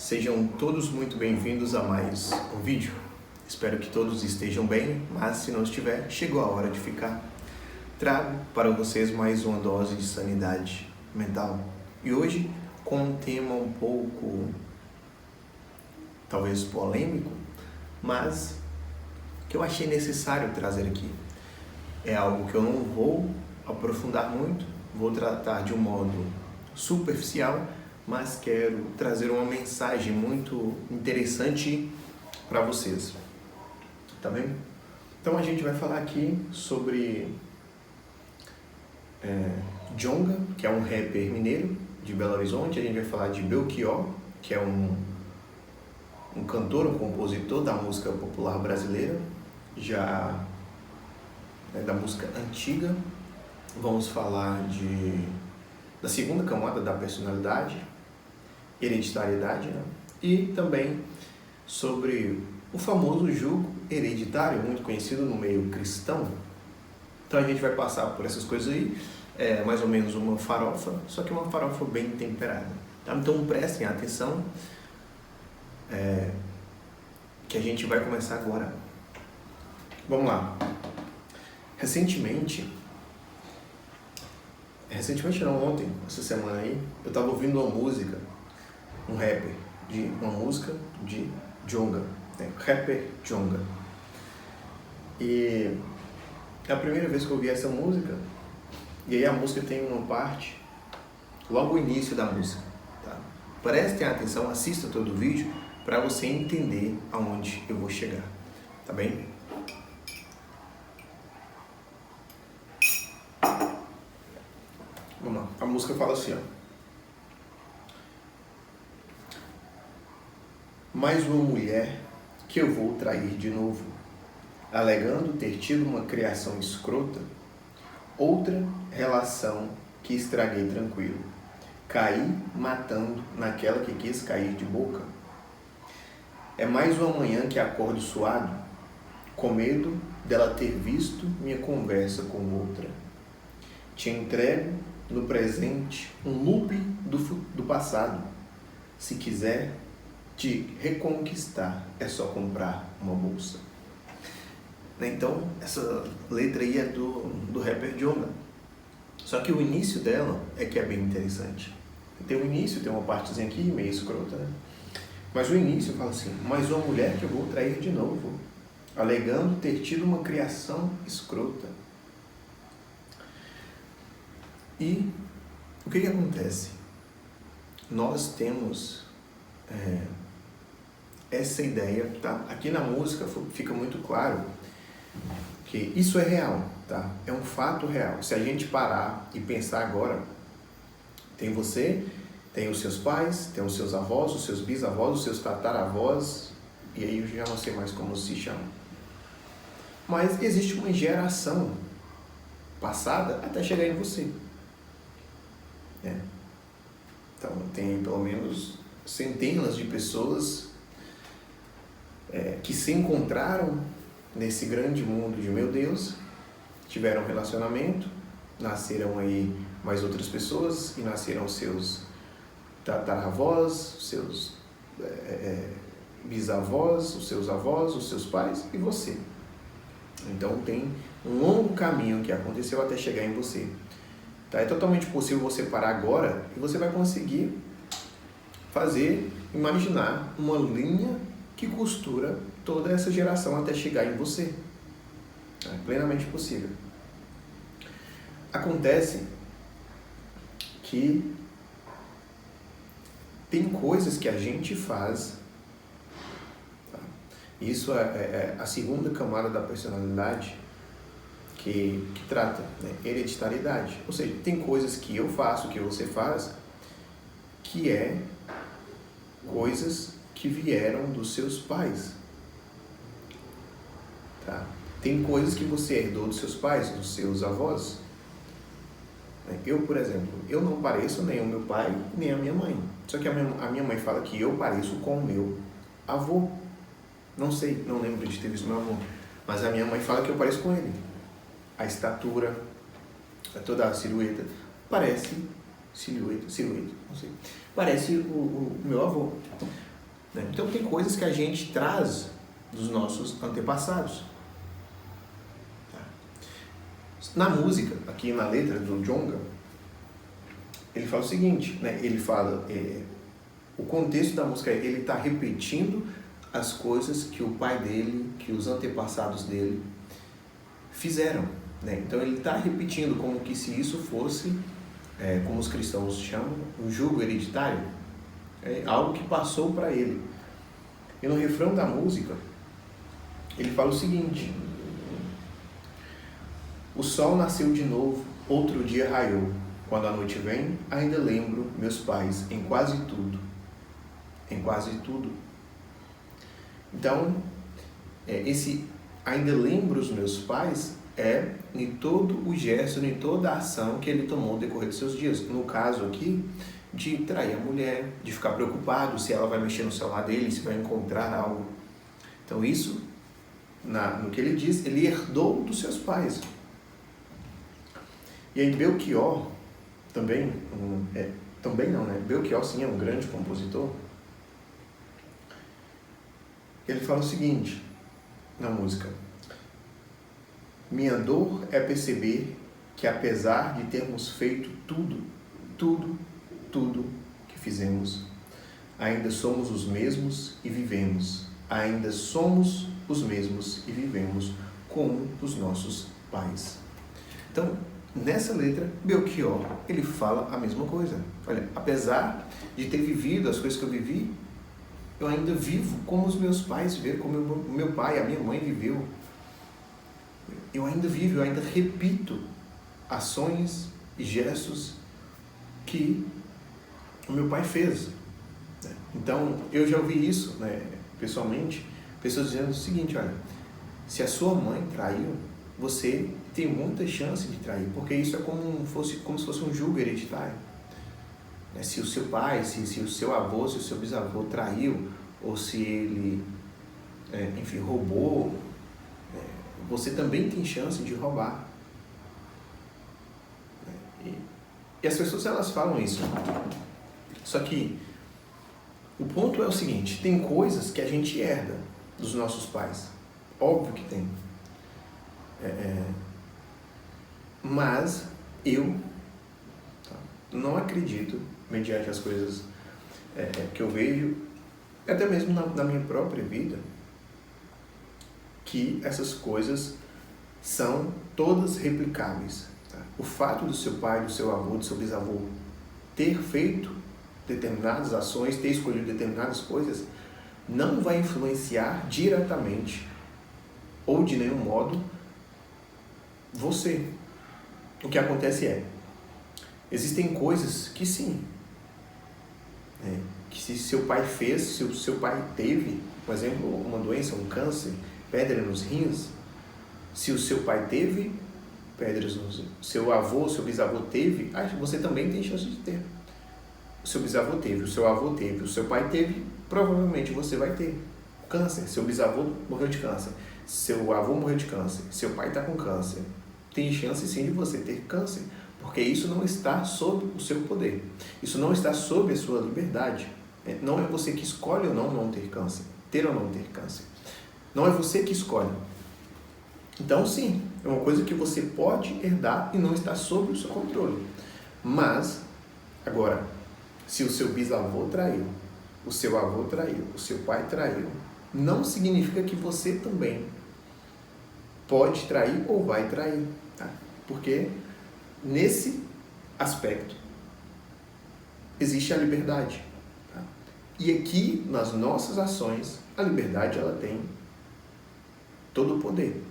Sejam todos muito bem-vindos a mais um vídeo. Espero que todos estejam bem, mas se não estiver, chegou a hora de ficar. Trago para vocês mais uma dose de sanidade mental. E hoje com um tema um pouco, talvez polêmico, mas que eu achei necessário trazer aqui. É algo que eu não vou aprofundar muito, vou tratar de um modo superficial, mas quero trazer uma mensagem muito interessante para vocês. Tá bem? Então a gente vai falar aqui sobre Djonga, que é um rapper mineiro de Belo Horizonte. A gente vai falar de Belchior, que é um cantor, um compositor da música popular brasileira, já da música antiga. Vamos falar da segunda camada da personalidade, hereditariedade, né? E também sobre o famoso jugo hereditário, muito conhecido no meio cristão. Então a gente vai passar por essas coisas aí, mais ou menos uma farofa, só que uma farofa bem temperada. Tá? Então prestem atenção, que a gente vai começar agora. Vamos lá. Recentemente não, ontem, essa semana aí, eu estava ouvindo uma música, um rapper, uma música de Djonga, rapper Djonga. E é a primeira vez que eu ouvi essa música, e aí a música tem uma parte, logo o início da música, tá? Prestem atenção, assista todo o vídeo, para você entender aonde eu vou chegar, tá bem? Vamos lá, a música fala assim, ó. Mais uma mulher que eu vou trair de novo, alegando ter tido uma criação escrota, outra relação que estraguei tranquilo, caí matando naquela que quis cair de boca. É mais uma manhã que acordo suado, com medo dela ter visto minha conversa com outra. Te entrego no presente um loop do passado. Se quiser te reconquistar, é só comprar uma bolsa. Então, essa letra aí é do rapper Djonga. Só que o início dela é que é bem interessante. Tem um início, tem uma partezinha aqui meio escrota, né? Mas o início fala assim: mais uma mulher que eu vou trair de novo, alegando ter tido uma criação escrota. E o que acontece? Nós temos essa ideia, tá? Aqui na música fica muito claro que isso é real, tá? É um fato real. Se a gente parar e pensar agora, tem você, tem os seus pais, tem os seus avós, os seus bisavós, os seus tataravós, e aí eu já não sei mais como se chama. Mas existe uma geração passada até chegar em você. Então tem pelo menos centenas de pessoas que se encontraram nesse grande mundo de meu Deus, tiveram relacionamento, nasceram aí mais outras pessoas e nasceram seus tataravós, seus bisavós, os seus avós, os seus pais e você. Então tem um longo caminho que aconteceu até chegar em você. Tá? É totalmente possível você parar agora e você vai conseguir imaginar uma linha que costura toda essa geração até chegar em você. É plenamente possível. Acontece que tem coisas que a gente faz, tá? Isso é a segunda camada da personalidade que trata, né? Hereditariedade. Ou seja, tem coisas que eu faço, que você faz, que é coisas que vieram dos seus pais. Tá? Tem coisas que você herdou dos seus pais, dos seus avós. Eu, por exemplo, eu não pareço nem o meu pai, nem a minha mãe. Só que a minha mãe fala que eu pareço com o meu avô. Não sei, não lembro de ter visto meu avô. Mas a minha mãe fala que eu pareço com ele. A estatura, toda a silhueta, parece silhueta, não sei. Parece o meu avô. né? Então tem coisas que a gente traz dos nossos antepassados. Tá? Na música, aqui na letra do Djonga, ele fala o seguinte, né? Ele fala, o contexto da música, ele está repetindo as coisas que o pai dele, que os antepassados dele fizeram, né? Então ele está repetindo como que se isso fosse, como os cristãos chamam, um jugo hereditário, algo que passou para ele. E no refrão da música, ele fala o seguinte: o sol nasceu de novo, outro dia raiou. Quando a noite vem, ainda lembro meus pais em quase tudo. Em quase tudo. Então, esse ainda lembro os meus pais em todo o gesto, em toda a ação que ele tomou no decorrer dos seus dias. No caso aqui, de trair a mulher, de ficar preocupado se ela vai mexer no celular dele, se vai encontrar algo. Então isso, no que ele diz, ele herdou dos seus pais. E aí Belchior, também não, né? Belchior sim é um grande compositor. Ele fala o seguinte na música: minha dor é perceber que apesar de termos feito tudo que fizemos, ainda somos os mesmos e vivemos. Ainda somos os mesmos e vivemos como os nossos pais. Então, nessa letra, Belchior, ele fala a mesma coisa. Olha, apesar de ter vivido as coisas que eu vivi, eu ainda vivo como os meus pais viveram, como o meu pai, a minha mãe viveu. Eu ainda vivo, eu ainda repito ações e gestos que o meu pai fez. Então, eu já ouvi isso, né, pessoalmente, pessoas dizendo o seguinte: olha, se a sua mãe traiu, você tem muita chance de trair, porque isso é como se fosse um jugo hereditário. Se o seu pai, se o seu avô, se o seu bisavô traiu, ou se ele, roubou, você também tem chance de roubar. E as pessoas, elas falam isso. Só que o ponto é o seguinte: tem coisas que a gente herda dos nossos pais. Óbvio que tem. Mas eu não acredito, mediante as coisas que eu vejo, até mesmo na minha própria vida, que essas coisas são todas replicáveis. Tá? O fato do seu pai, do seu avô, do seu bisavô ter feito determinadas ações, ter escolhido determinadas coisas, não vai influenciar diretamente ou de nenhum modo você. O que acontece existem coisas que sim, que se seu pai fez, se o seu pai teve, por exemplo, uma doença, um câncer, pedra nos rins, se o seu pai teve pedras nos rins, seu avô, seu bisavô teve, você também tem chance de ter. O seu bisavô teve, o seu avô teve, o seu pai teve, provavelmente você vai ter câncer. Seu bisavô morreu de câncer, seu avô morreu de câncer, seu pai está com câncer. Tem chance sim de você ter câncer, porque isso não está sob o seu poder. Isso não está sob a sua liberdade. Não é você que escolhe ou não ter câncer, ter ou não ter câncer. Não é você que escolhe. Então sim, é uma coisa que você pode herdar e não está sob o seu controle. Mas, agora, se o seu bisavô traiu, o seu avô traiu, o seu pai traiu, não significa que você também pode trair ou vai trair, tá? Porque nesse aspecto existe a liberdade, tá? E aqui nas nossas ações a liberdade, ela tem todo o poder.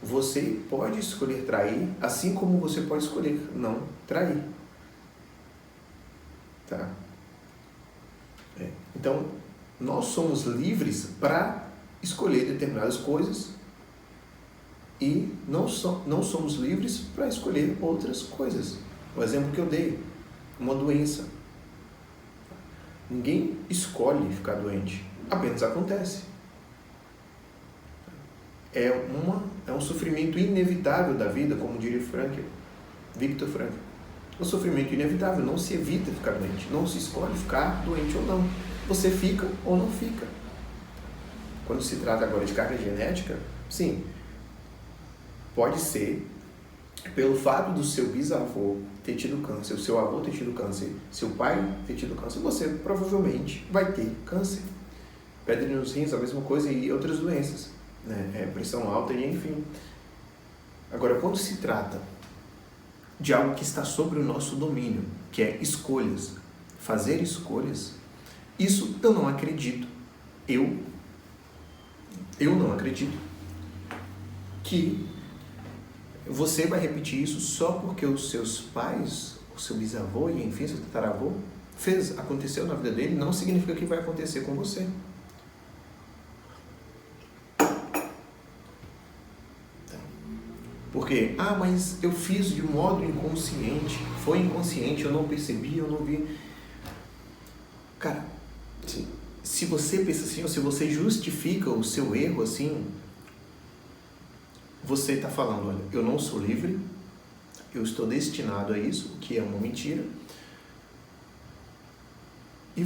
Você pode escolher trair, assim como você pode escolher não trair, tá? Então nós somos livres para escolher determinadas coisas e não somos livres para escolher outras coisas. O exemplo que eu dei, uma doença. Ninguém escolhe ficar doente, apenas acontece. É um sofrimento inevitável da vida, como diria Viktor Frankl. O sofrimento inevitável, não se evita ficar doente, não se escolhe ficar doente ou não. você fica ou não fica. Quando se trata agora de carga genética, sim, pode ser pelo fato do seu bisavô ter tido câncer, o seu avô ter tido câncer, seu pai ter tido câncer, você provavelmente vai ter câncer. Pedra nos rins, a mesma coisa, e outras doenças, né? Pressão alta e enfim. Agora, quando se trata de algo que está sobre o nosso domínio, que é escolhas, fazer escolhas, isso eu não acredito. Eu não acredito que você vai repetir isso só porque os seus pais, o seu bisavô e enfim, seu tataravô aconteceu na vida dele, não significa que vai acontecer com você. Porque, mas eu fiz de modo inconsciente, foi inconsciente, eu não percebi, eu não vi. Cara, se você pensa assim, ou se você justifica o seu erro assim, você está falando, olha, eu não sou livre, eu estou destinado a isso, o que é uma mentira. E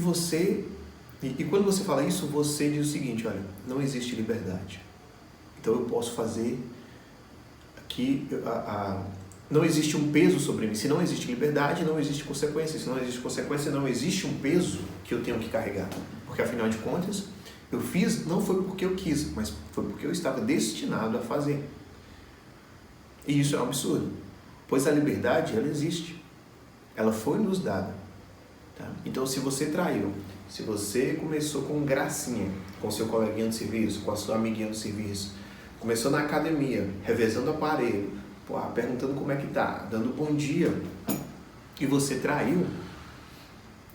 quando você fala isso, você diz o seguinte, olha, não existe liberdade. Então eu posso fazer que não existe um peso sobre mim. Se não existe liberdade, não existe consequência. Se não existe consequência, não existe um peso que eu tenho que carregar. Porque, afinal de contas, eu fiz, não foi porque eu quis, mas foi porque eu estava destinado a fazer. E isso é um absurdo. Pois a liberdade, ela existe. Ela foi nos dada. Tá? Então, se você traiu, se você começou com gracinha, com seu coleguinha de serviço, com a sua amiguinha de serviço, começou na academia, revezando o aparelho, perguntando como é que tá, dando bom dia, e você traiu,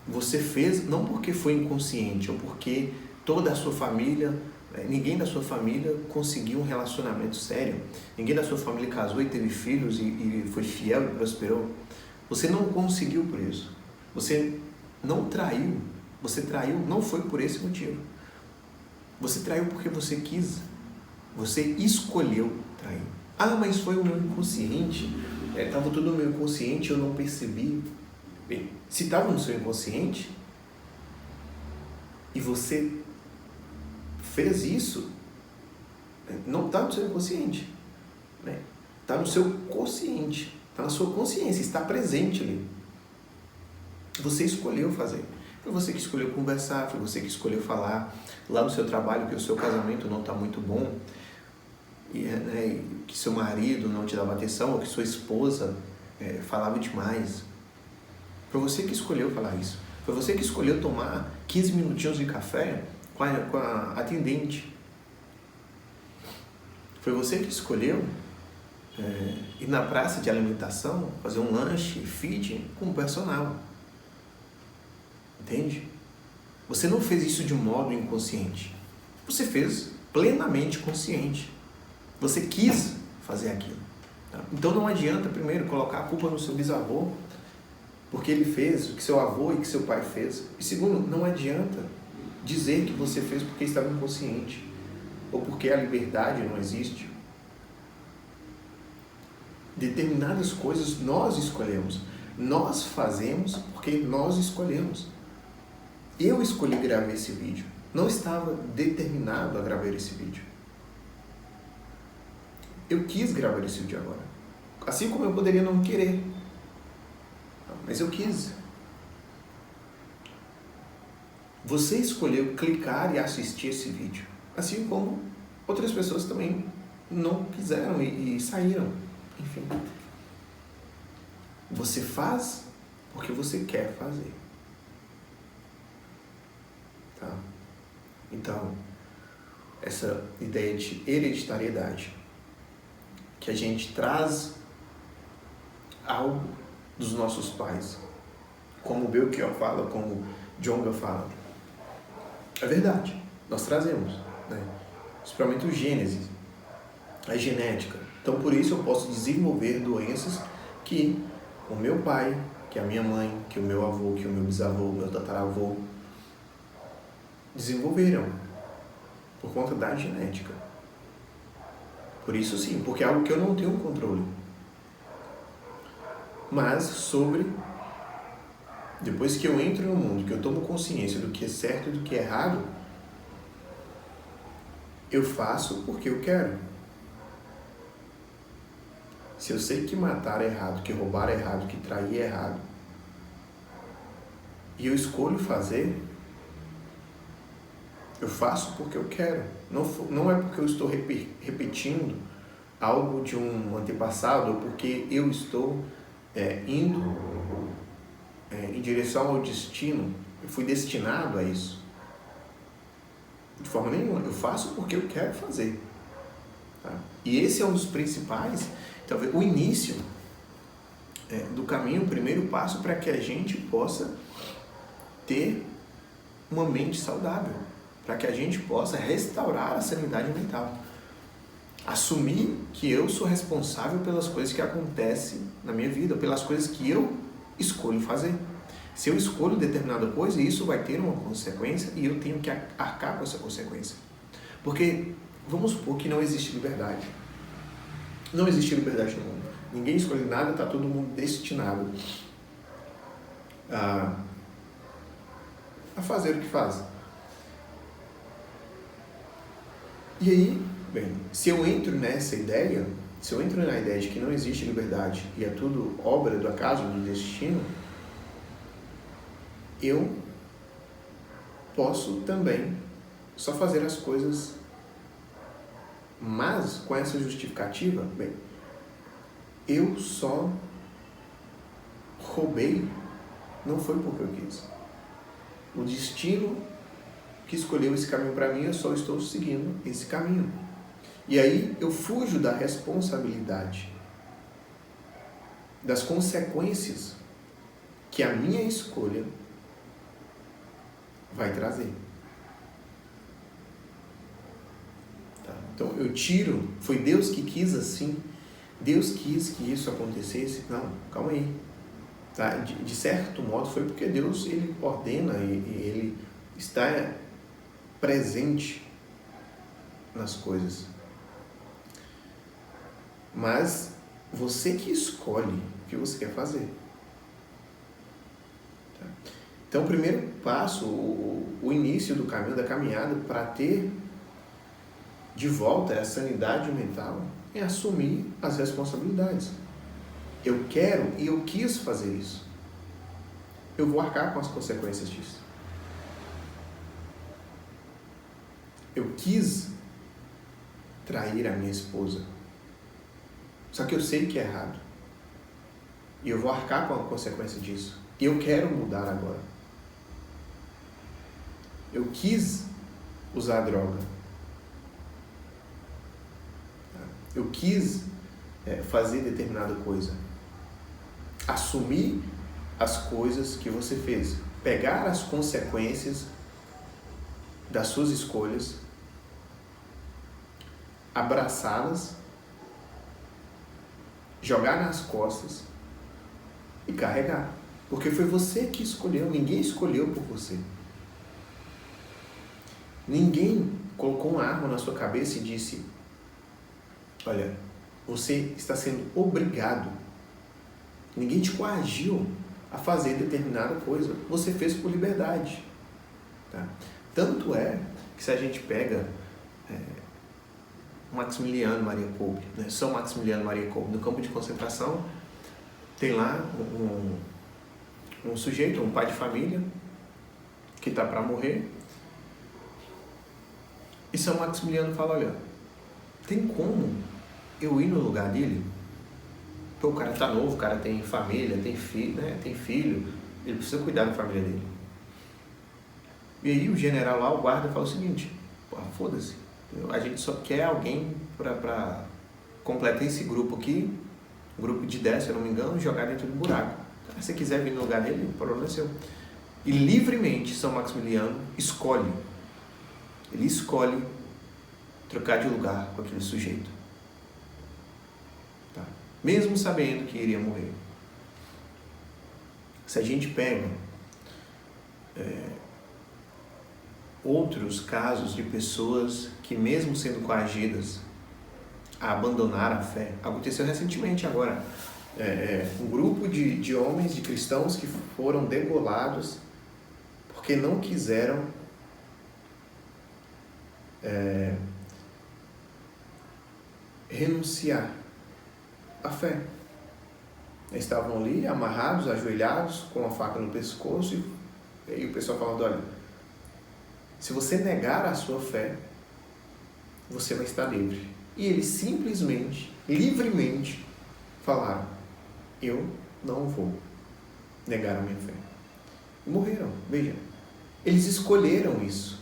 você fez não porque foi inconsciente, ou porque toda a sua família, ninguém da sua família conseguiu um relacionamento sério, ninguém da sua família casou e teve filhos e foi fiel e prosperou. Você não conseguiu por isso. Você não traiu. Você traiu não foi por esse motivo. Você traiu porque você quis. Você escolheu trair. Mas foi o meu inconsciente. Estava tudo no meu inconsciente, eu não percebi. Bem, se estava no seu inconsciente e você fez isso, não está no seu inconsciente. Está no seu consciente. Está na sua consciência, está presente ali. Você escolheu fazer. Foi você que escolheu conversar, foi você que escolheu falar lá no seu trabalho que o seu casamento não está muito bom, e que seu marido não te dava atenção, ou que sua esposa falava demais. Foi você que escolheu falar isso. Foi você que escolheu tomar 15 minutinhos de café com a atendente. Foi você que escolheu ir na praça de alimentação, fazer um lanche fit com o personal. Entende? Você não fez isso de modo inconsciente. Você fez plenamente consciente. Você quis fazer aquilo. Tá? Então não adianta, primeiro, colocar a culpa no seu bisavô, porque ele fez o que seu avô e que seu pai fez. E segundo, não adianta dizer que você fez porque estava inconsciente, ou porque a liberdade não existe. Determinadas coisas nós escolhemos. Nós fazemos porque nós escolhemos. Eu escolhi gravar esse vídeo. Não estava determinado a gravar esse vídeo. Eu quis gravar esse vídeo agora. Assim como eu poderia não querer. Mas eu quis. Você escolheu clicar e assistir esse vídeo. Assim como outras pessoas também não quiseram e saíram. Enfim. Você faz porque você quer fazer. Tá? Então, essa ideia de hereditariedade, que a gente traz algo dos nossos pais, como Belchior fala, como Jonga fala, é verdade, nós trazemos, né? Principalmente o Gênesis, a genética. Então, por isso eu posso desenvolver doenças que o meu pai, que a minha mãe, que o meu avô, que o meu bisavô, o meu tataravô desenvolveram por conta da genética. Por isso sim, porque é algo que eu não tenho controle. Mas sobre Depois que eu entro no mundo, que eu tomo consciência do que é certo e do que é errado, eu faço porque eu quero. Se eu sei que matar é errado, que roubar é errado, que trair é errado, e eu escolho fazer, eu faço porque eu quero. Não é porque eu estou repetindo algo de um antepassado, ou porque eu estou indo em direção ao destino. Eu fui destinado a isso. De forma nenhuma. Eu faço porque eu quero fazer. Tá? E esse é um dos principais, talvez, o início do caminho, o primeiro passo para que a gente possa ter uma mente saudável, para que a gente possa restaurar a sanidade mental. Assumir que eu sou responsável pelas coisas que acontecem na minha vida, pelas coisas que eu escolho fazer. Se eu escolho determinada coisa, isso vai ter uma consequência e eu tenho que arcar com essa consequência. Porque, vamos supor que não existe liberdade. Não existe liberdade no mundo. Ninguém escolhe nada, está todo mundo destinado a fazer o que faz. E aí, bem, se eu entro nessa ideia, se eu entro na ideia de que não existe liberdade e é tudo obra do acaso, do destino, eu posso também só fazer as coisas, mas com essa justificativa, bem, eu só roubei, não foi porque eu quis. O destino que escolheu esse caminho para mim, eu só estou seguindo esse caminho. E aí eu fujo da responsabilidade, das consequências que a minha escolha vai trazer. Tá? Então eu tiro, foi Deus que quis assim, Deus quis que isso acontecesse? Não, calma aí. Tá? De certo modo foi porque Deus, ele ordena e ele está presente nas coisas. Mas você que escolhe o que você quer fazer. Tá? Então, o primeiro passo, o início do caminho, da caminhada para ter de volta a sanidade mental é assumir as responsabilidades. Eu quero e eu quis fazer isso. Eu vou arcar com as consequências disso. Eu quis trair a minha esposa. Só que eu sei que é errado. E eu vou arcar com a consequência disso. E eu quero mudar agora. Eu quis usar droga. Eu quis fazer determinada coisa. Assumir as coisas que você fez. Pegar as consequências das suas escolhas, abraçá-las, jogar nas costas e carregar. Porque foi você que escolheu, ninguém escolheu por você. Ninguém colocou uma arma na sua cabeça e disse: olha, você está sendo obrigado. Ninguém te coagiu a fazer determinada coisa. Você fez por liberdade. Tá? Tanto é que se a gente pega Maximiliano Maria Kolbe, né? São Maximiliano Maria Kolbe, no campo de concentração, tem lá um sujeito, um pai de família, que está para morrer, e São Maximiliano fala: olha, tem como eu ir no lugar dele? Pô, o cara está novo, o cara tem família, tem filho, né? Tem filho, ele precisa cuidar da família dele. E aí o general lá, o guarda, fala o seguinte: pô, foda-se, a gente só quer alguém para completar esse grupo aqui, um grupo de 10, se eu não me engano, jogar dentro do buraco. Se você quiser vir no lugar dele, o problema é seu. E livremente São Maximiliano escolhe, ele escolhe trocar de lugar com aquele sujeito. Tá? Mesmo sabendo que iria morrer. Se a gente pega outros casos de pessoas que, mesmo sendo coagidas a abandonar a fé, aconteceu recentemente agora, um grupo de homens, de cristãos que foram degolados porque não quiseram renunciar à fé. Eles estavam ali amarrados, ajoelhados, com a faca no pescoço, e aí o pessoal falando: olha, se você negar a sua fé, você vai estar livre. E eles simplesmente, livremente falaram: eu não vou negar a minha fé. E morreram. Veja, eles escolheram isso,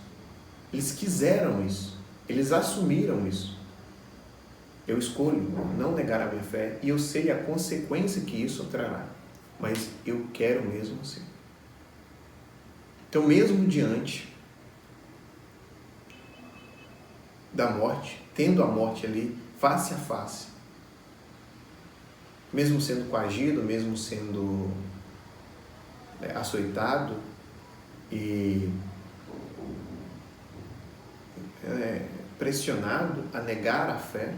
eles quiseram isso, eles assumiram isso. Eu escolho não negar a minha fé e eu sei a consequência que isso trará, mas eu quero mesmo assim. Então, mesmo diante da morte, tendo a morte ali face a face, mesmo sendo coagido, mesmo sendo açoitado e pressionado a negar a fé,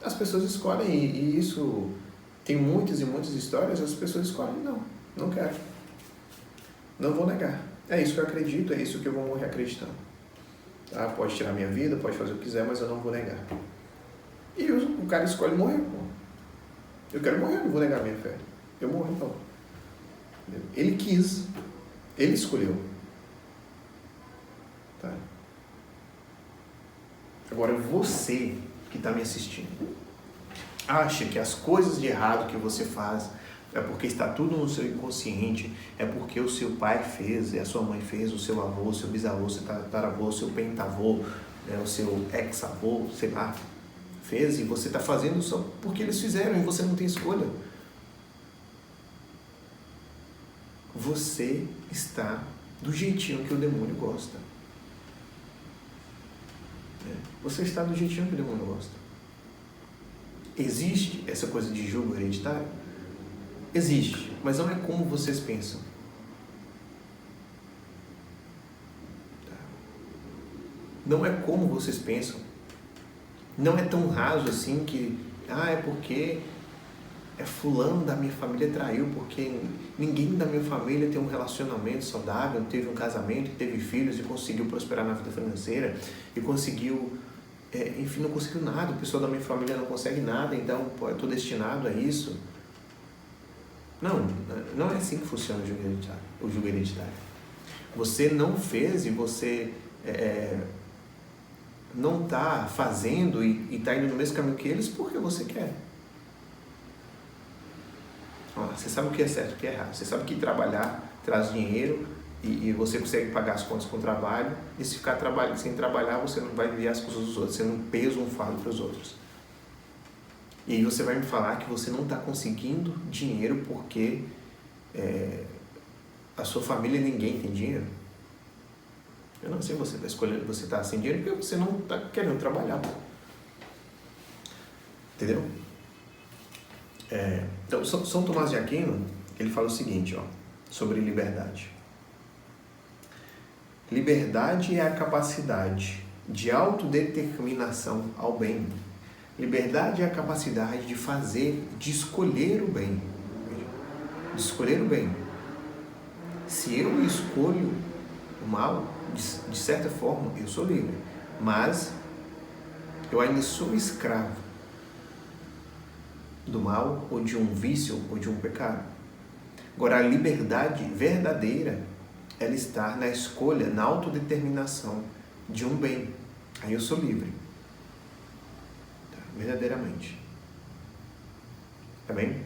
as pessoas escolhem, e isso tem muitas e muitas histórias, as pessoas escolhem: não quero, não vou negar, é isso que eu acredito, é isso que eu vou morrer acreditando. Pode tirar minha vida, pode fazer o que quiser, mas eu não vou negar. E o cara escolhe morrer. Eu quero morrer, eu não vou negar minha fé. Eu morro então. Ele quis, ele escolheu. Tá? Agora, você que está me assistindo, acha que as coisas de errado que você faz é porque está tudo no seu inconsciente, é porque o seu pai fez, a sua mãe fez, o seu avô, o seu bisavô, o seu tataravô, o seu pentavô, o seu ex-avô, sei lá, fez, e você está fazendo só porque eles fizeram e você não tem escolha. Você está do jeitinho que o demônio gosta. Você está do jeitinho que o demônio gosta. Existe essa coisa de jugo hereditário? Existe, mas não é como vocês pensam. Não é como vocês pensam. Não é tão raso assim que, é porque fulano da minha família traiu, porque ninguém da minha família tem um relacionamento saudável, teve um casamento, teve filhos e conseguiu prosperar na vida financeira, e conseguiu, enfim, não conseguiu nada, o pessoal da minha família não consegue nada, então eu estou destinado a isso. Não é assim que funciona o jugo hereditário. Você não fez e você não está fazendo e está indo no mesmo caminho que eles porque você quer. Você sabe o que é certo e o que é errado. Você sabe que trabalhar traz dinheiro e você consegue pagar as contas com o trabalho, e se ficar sem trabalhar, você não vai viver as coisas dos outros, você não pesa um fardo para os outros. E aí você vai me falar que você não está conseguindo dinheiro porque a sua família, ninguém tem dinheiro? Eu não sei, você está escolhendo, você está sem dinheiro porque você não está querendo trabalhar. Entendeu? Então, São Tomás de Aquino, ele fala o seguinte, sobre liberdade. Liberdade é a capacidade de autodeterminação ao bem. Liberdade é a capacidade de fazer, de escolher o bem. De escolher o bem. Se eu escolho o mal, de certa forma, eu sou livre. Mas eu ainda sou escravo do mal, ou de um vício, ou de um pecado. Agora, a liberdade verdadeira, ela está na escolha, na autodeterminação de um bem. Aí eu sou livre. Verdadeiramente. Tá bem?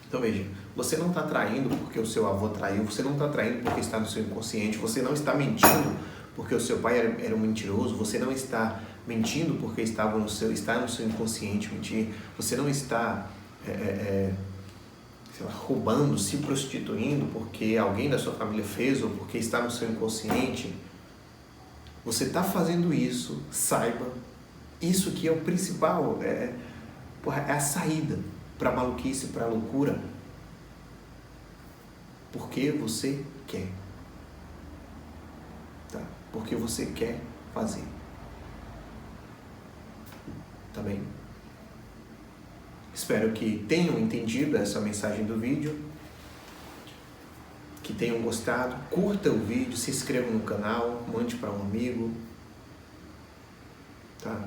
Então veja, você não está traindo porque o seu avô traiu, você não está traindo porque está no seu inconsciente, você não está mentindo porque o seu pai era um mentiroso, você não está mentindo porque está no seu inconsciente mentir, você não está roubando, se prostituindo porque alguém da sua família fez ou porque está no seu inconsciente. Você está fazendo isso, saiba, isso que é o principal, é a saída para a maluquice, para a loucura, porque você quer, tá? Porque você quer fazer, tá bem? Espero que tenham entendido essa mensagem do vídeo, que tenham gostado. Curta o vídeo, se inscreva no canal, mande para um amigo. Tá?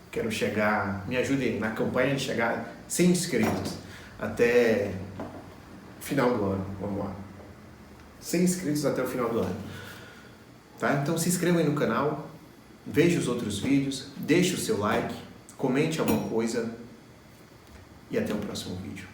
Quero chegar, me ajudem na campanha de chegar a 100 inscritos até final do ano. Vamos lá. 100 inscritos até o final do ano. Tá? Então se inscreva aí no canal, veja os outros vídeos, deixe o seu like, comente alguma coisa e até o próximo vídeo.